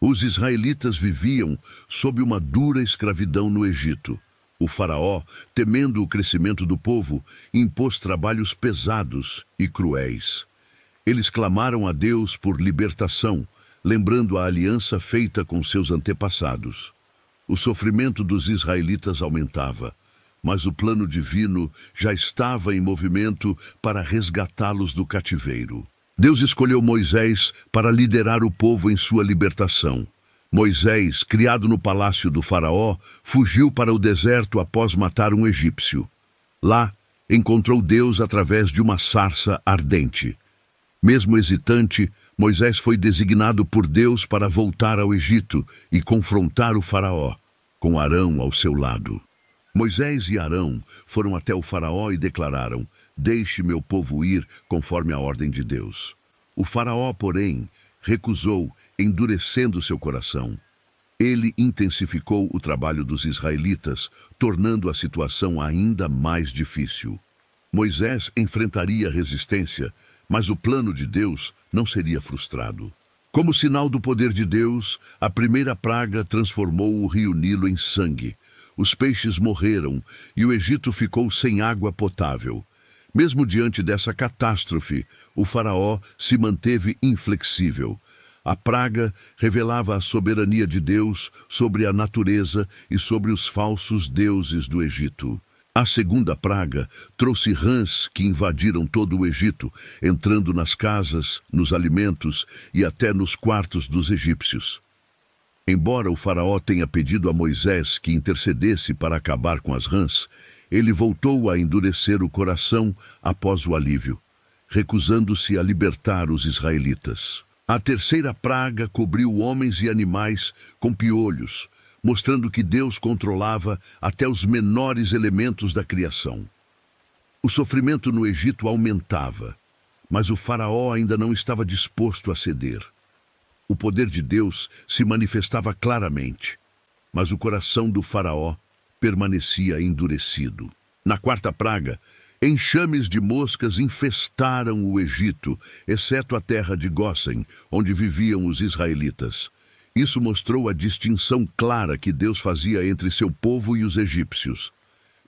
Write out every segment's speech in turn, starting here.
Os israelitas viviam sob uma dura escravidão no Egito. O faraó, temendo o crescimento do povo, impôs trabalhos pesados e cruéis. Eles clamaram a Deus por libertação, lembrando a aliança feita com seus antepassados. O sofrimento dos israelitas aumentava, mas o plano divino já estava em movimento para resgatá-los do cativeiro. Deus escolheu Moisés para liderar o povo em sua libertação. Moisés, criado no palácio do faraó, fugiu para o deserto após matar um egípcio. Lá, encontrou Deus através de uma sarça ardente. Mesmo hesitante, Moisés foi designado por Deus para voltar ao Egito e confrontar o faraó, com Arão ao seu lado. Moisés e Arão foram até o faraó e declararam: "Deixe meu povo ir conforme a ordem de Deus." O faraó, porém, recusou, endurecendo seu coração. Ele intensificou o trabalho dos israelitas, tornando a situação ainda mais difícil. Moisés enfrentaria resistência, mas o plano de Deus não seria frustrado. Como sinal do poder de Deus, a primeira praga transformou o rio Nilo em sangue. Os peixes morreram e o Egito ficou sem água potável. Mesmo diante dessa catástrofe, o faraó se manteve inflexível. A praga revelava a soberania de Deus sobre a natureza e sobre os falsos deuses do Egito. A segunda praga trouxe rãs que invadiram todo o Egito, entrando nas casas, nos alimentos e até nos quartos dos egípcios. Embora o faraó tenha pedido a Moisés que intercedesse para acabar com as rãs, ele voltou a endurecer o coração após o alívio, recusando-se a libertar os israelitas. A terceira praga cobriu homens e animais com piolhos, mostrando que Deus controlava até os menores elementos da criação. O sofrimento no Egito aumentava, mas o faraó ainda não estava disposto a ceder. O poder de Deus se manifestava claramente, mas o coração do faraó permanecia endurecido. Na quarta praga, enxames de moscas infestaram o Egito, exceto a terra de Gósen, onde viviam os israelitas. Isso mostrou a distinção clara que Deus fazia entre seu povo e os egípcios.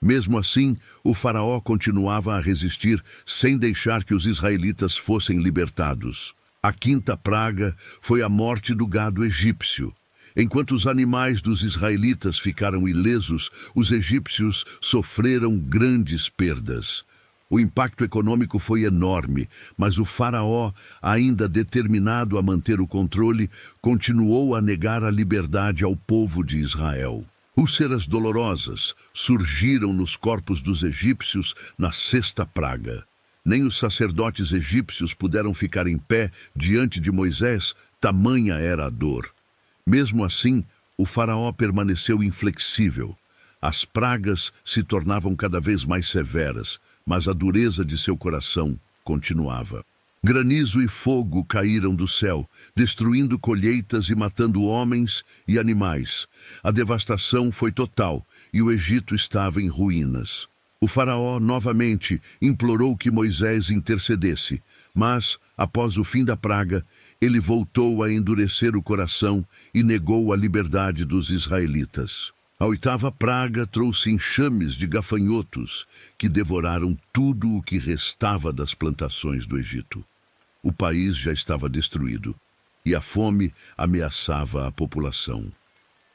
Mesmo assim, o faraó continuava a resistir sem deixar que os israelitas fossem libertados. A quinta praga foi a morte do gado egípcio. Enquanto os animais dos israelitas ficaram ilesos, os egípcios sofreram grandes perdas. O impacto econômico foi enorme, mas o faraó, ainda determinado a manter o controle, continuou a negar a liberdade ao povo de Israel. Úlceras dolorosas surgiram nos corpos dos egípcios na sexta praga. Nem os sacerdotes egípcios puderam ficar em pé diante de Moisés, tamanha era a dor. Mesmo assim, o faraó permaneceu inflexível. As pragas se tornavam cada vez mais severas, mas a dureza de seu coração continuava. Granizo e fogo caíram do céu, destruindo colheitas e matando homens e animais. A devastação foi total e o Egito estava em ruínas. O faraó novamente implorou que Moisés intercedesse, mas, após o fim da praga, ele voltou a endurecer o coração e negou a liberdade dos israelitas. A oitava praga trouxe enxames de gafanhotos, que devoraram tudo o que restava das plantações do Egito. O país já estava destruído, e a fome ameaçava a população.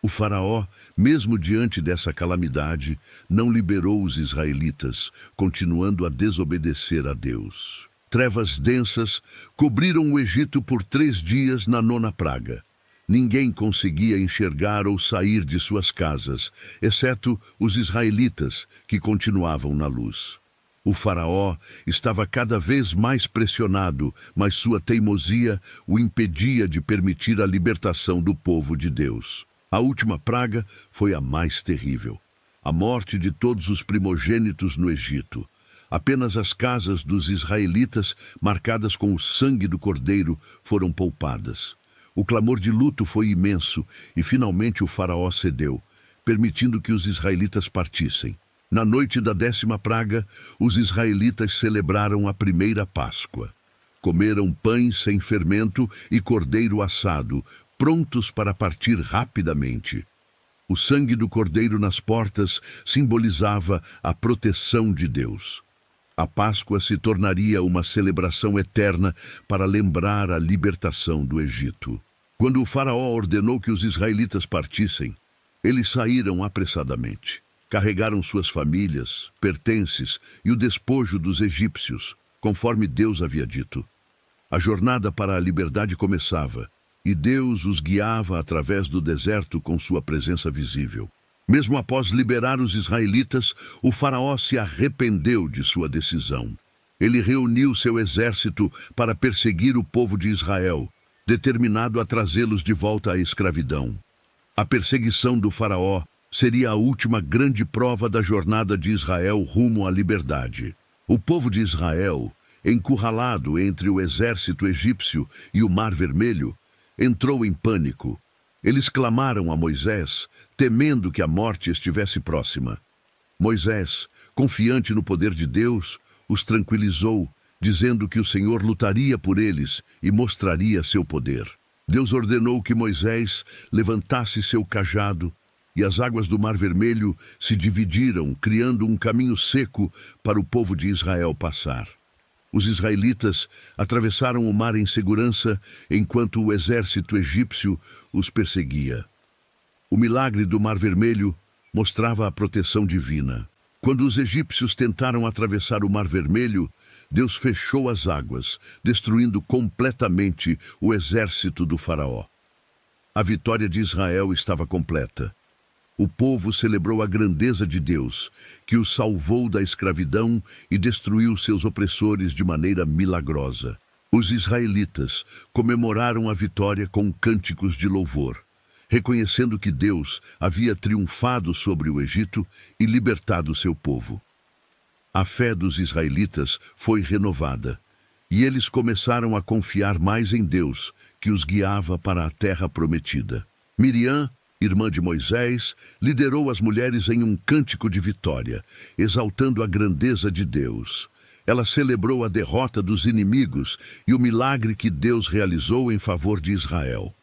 O faraó, mesmo diante dessa calamidade, não liberou os israelitas, continuando a desobedecer a Deus. Trevas densas cobriram o Egito por 3 dias na nona praga. Ninguém conseguia enxergar ou sair de suas casas, exceto os israelitas, que continuavam na luz. O faraó estava cada vez mais pressionado, mas sua teimosia o impedia de permitir a libertação do povo de Deus. A última praga foi a mais terrível: a morte de todos os primogênitos no Egito. Apenas as casas dos israelitas, marcadas com o sangue do cordeiro, foram poupadas. O clamor de luto foi imenso e finalmente o faraó cedeu, permitindo que os israelitas partissem. Na noite da 10ª praga, os israelitas celebraram a primeira Páscoa. Comeram pães sem fermento e cordeiro assado, prontos para partir rapidamente. O sangue do cordeiro nas portas simbolizava a proteção de Deus. A Páscoa se tornaria uma celebração eterna para lembrar a libertação do Egito. Quando o faraó ordenou que os israelitas partissem, eles saíram apressadamente. Carregaram suas famílias, pertences e o despojo dos egípcios, conforme Deus havia dito. A jornada para a liberdade começava, e Deus os guiava através do deserto com sua presença visível. Mesmo após liberar os israelitas, o faraó se arrependeu de sua decisão. Ele reuniu seu exército para perseguir o povo de Israel, determinado a trazê-los de volta à escravidão. A perseguição do faraó seria a última grande prova da jornada de Israel rumo à liberdade. O povo de Israel, encurralado entre o exército egípcio e o Mar Vermelho, entrou em pânico. Eles clamaram a Moisés, temendo que a morte estivesse próxima. Moisés, confiante no poder de Deus, os tranquilizou, dizendo que o Senhor lutaria por eles e mostraria seu poder. Deus ordenou que Moisés levantasse seu cajado, e as águas do Mar Vermelho se dividiram, criando um caminho seco para o povo de Israel passar. Os israelitas atravessaram o mar em segurança, enquanto o exército egípcio os perseguia. O milagre do Mar Vermelho mostrava a proteção divina. Quando os egípcios tentaram atravessar o Mar Vermelho, Deus fechou as águas, destruindo completamente o exército do faraó. A vitória de Israel estava completa. O povo celebrou a grandeza de Deus, que os salvou da escravidão e destruiu seus opressores de maneira milagrosa. Os israelitas comemoraram a vitória com cânticos de louvor, reconhecendo que Deus havia triunfado sobre o Egito e libertado seu povo. A fé dos israelitas foi renovada, e eles começaram a confiar mais em Deus, que os guiava para a terra prometida. Miriam, irmã de Moisés, liderou as mulheres em um cântico de vitória, exaltando a grandeza de Deus. Ela celebrou a derrota dos inimigos e o milagre que Deus realizou em favor de Israel.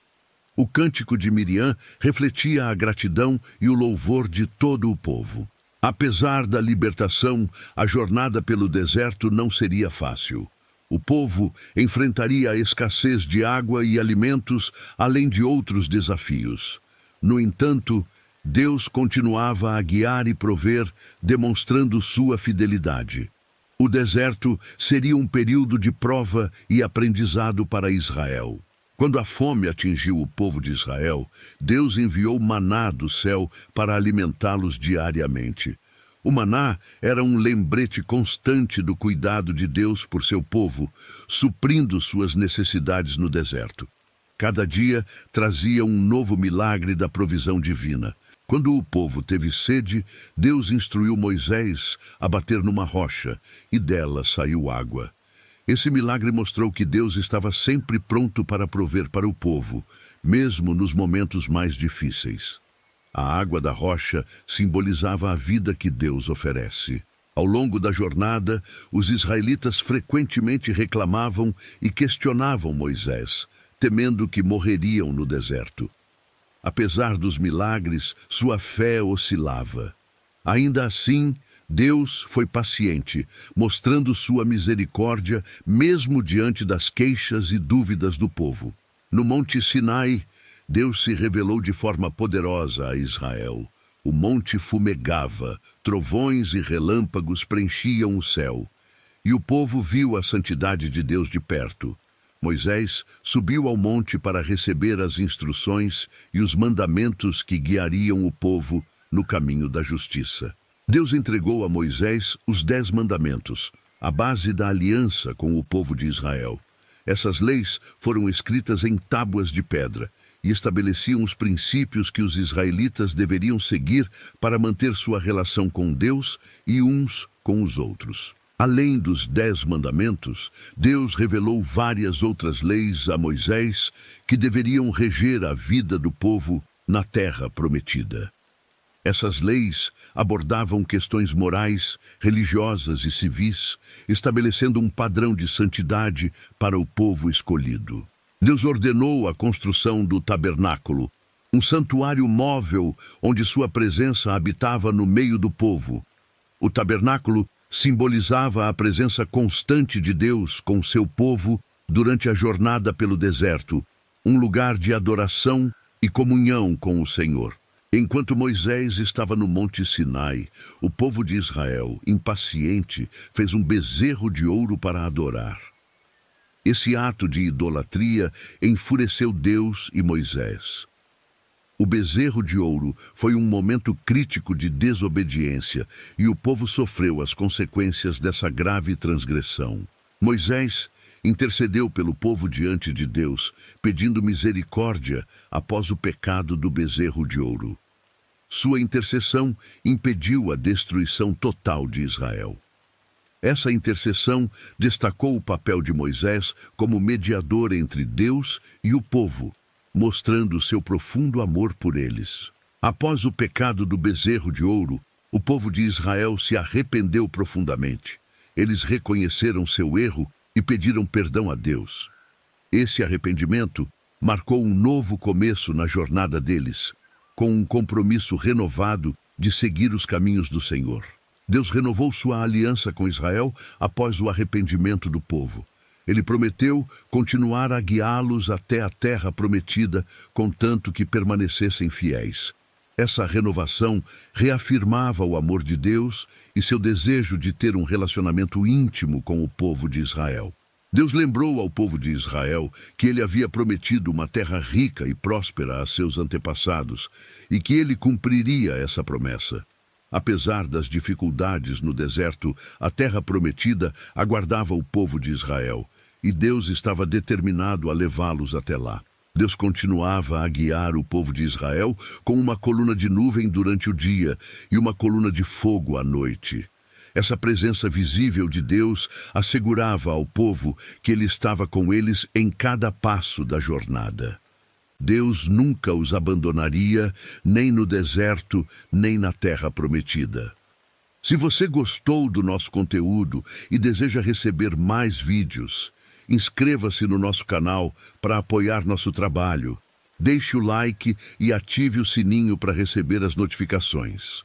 O cântico de Miriam refletia a gratidão e o louvor de todo o povo. Apesar da libertação, a jornada pelo deserto não seria fácil. O povo enfrentaria a escassez de água e alimentos, além de outros desafios. No entanto, Deus continuava a guiar e prover, demonstrando sua fidelidade. O deserto seria um período de prova e aprendizado para Israel. Quando a fome atingiu o povo de Israel, Deus enviou maná do céu para alimentá-los diariamente. O maná era um lembrete constante do cuidado de Deus por seu povo, suprindo suas necessidades no deserto. Cada dia trazia um novo milagre da provisão divina. Quando o povo teve sede, Deus instruiu Moisés a bater numa rocha, e dela saiu água. Esse milagre mostrou que Deus estava sempre pronto para prover para o povo, mesmo nos momentos mais difíceis. A água da rocha simbolizava a vida que Deus oferece. Ao longo da jornada, os israelitas frequentemente reclamavam e questionavam Moisés, temendo que morreriam no deserto. Apesar dos milagres, sua fé oscilava. Ainda assim, Deus foi paciente, mostrando sua misericórdia mesmo diante das queixas e dúvidas do povo. No Monte Sinai, Deus se revelou de forma poderosa a Israel. O monte fumegava, trovões e relâmpagos preenchiam o céu, e o povo viu a santidade de Deus de perto. Moisés subiu ao monte para receber as instruções e os mandamentos que guiariam o povo no caminho da justiça. Deus entregou a Moisés os 10 mandamentos, a base da aliança com o povo de Israel. Essas leis foram escritas em tábuas de pedra e estabeleciam os princípios que os israelitas deveriam seguir para manter sua relação com Deus e uns com os outros. Além dos 10 mandamentos, Deus revelou várias outras leis a Moisés que deveriam reger a vida do povo na terra prometida. Essas leis abordavam questões morais, religiosas e civis, estabelecendo um padrão de santidade para o povo escolhido. Deus ordenou a construção do tabernáculo, um santuário móvel onde sua presença habitava no meio do povo. O tabernáculo simbolizava a presença constante de Deus com seu povo durante a jornada pelo deserto, um lugar de adoração e comunhão com o Senhor. Enquanto Moisés estava no Monte Sinai, o povo de Israel, impaciente, fez um bezerro de ouro para adorar. Esse ato de idolatria enfureceu Deus e Moisés. O bezerro de ouro foi um momento crítico de desobediência e o povo sofreu as consequências dessa grave transgressão. Moisés intercedeu pelo povo diante de Deus, pedindo misericórdia após o pecado do bezerro de ouro. Sua intercessão impediu a destruição total de Israel. Essa intercessão destacou o papel de Moisés como mediador entre Deus e o povo, mostrando seu profundo amor por eles. Após o pecado do bezerro de ouro, o povo de Israel se arrependeu profundamente. Eles reconheceram seu erro e pediram perdão a Deus. Esse arrependimento marcou um novo começo na jornada deles, com um compromisso renovado de seguir os caminhos do Senhor. Deus renovou sua aliança com Israel após o arrependimento do povo. Ele prometeu continuar a guiá-los até a terra prometida, contanto que permanecessem fiéis. Essa renovação reafirmava o amor de Deus e seu desejo de ter um relacionamento íntimo com o povo de Israel. Deus lembrou ao povo de Israel que ele havia prometido uma terra rica e próspera a seus antepassados e que ele cumpriria essa promessa. Apesar das dificuldades no deserto, a terra prometida aguardava o povo de Israel, e Deus estava determinado a levá-los até lá. Deus continuava a guiar o povo de Israel com uma coluna de nuvem durante o dia e uma coluna de fogo à noite. Essa presença visível de Deus assegurava ao povo que ele estava com eles em cada passo da jornada. Deus nunca os abandonaria, nem no deserto, nem na terra prometida. Se você gostou do nosso conteúdo e deseja receber mais vídeos, inscreva-se no nosso canal para apoiar nosso trabalho. Deixe o like e ative o sininho para receber as notificações.